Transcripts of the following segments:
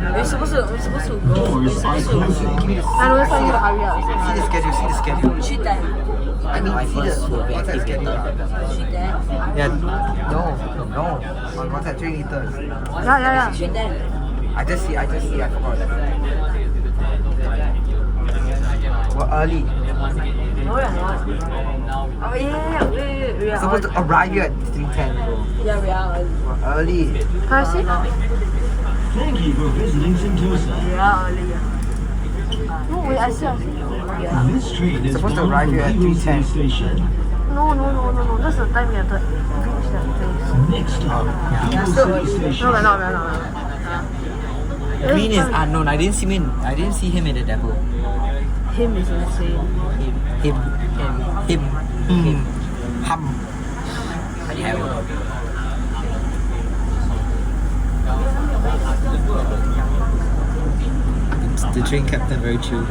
We're supposed to go. Doors are closing. I know it's like you hurry up. See the schedule, see the schedule. Shoot that. I mean, see the WhatsApp schedule. Shoot that. Yeah, no. On WhatsApp 3 liters. Yeah. Shoot that. I just see, I forgot. We're early. No, we're not. Oh, yeah. We are Supposed to arrive here at 3:10. Yeah, we are early. We're early. Can I see? Thank you for visiting Sentosa. We are early. No, wait, I see. Yeah. This train is Supposed to bound arrive for here at Vivocity 3:10. Station. No. That's the time we have to reach that place. Next stop, Yeah, Vivocity Station. No, we're not. Green is unknown. I didn't see him in the depot. Him is insane. Him. Hum. Hell. The train captain very chill.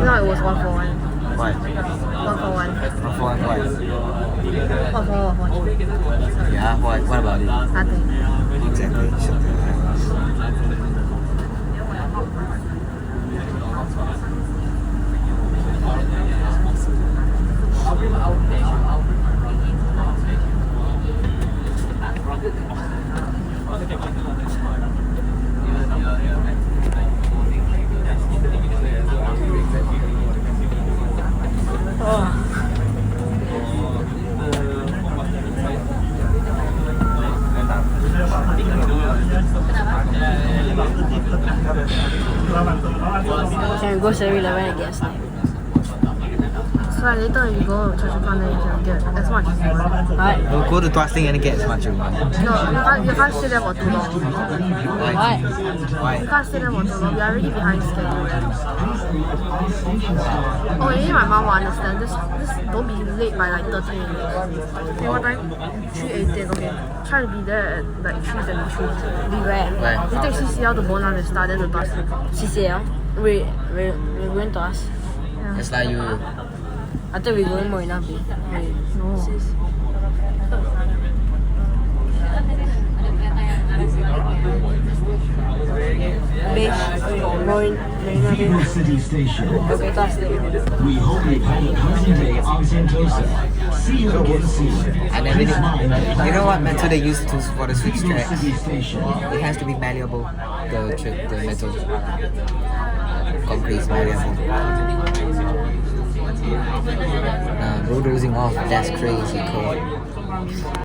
No, it was 1 for 1. Why? 1 for 1. 1 for 1 why? 1 for 1. Yeah, what about it? Nothing. Exactly. Can we go 7-Eleven and get a snack? So later you go to Church then you can get as much as you want. Right? We'll go to Tuasling and get as much as you want. No, you can't stay there for too long. Why? You can't stay there for too long. We are already behind schedule. Oh, maybe my mom will understand. Just don't be late by like 30 minutes. Okay, what time? 3:18. Okay. Try to be there at like 3:23. Be where? Where? We take CCL to Bonan and start then to Tuasling. CCL? We're going to us. Yeah. It's like you. I thought we were going Marina Bay. Wait, no. Marina Bay. Vivocity Station. Okay, Tuasling. We hope you've had a pleasant day on Sentosa. See you again soon. I never did. You know what metal they use for the switch tracks? Vivocity Station. It has to be malleable. The metal. Concrete is malleable. Bulldozing off. That's crazy cool.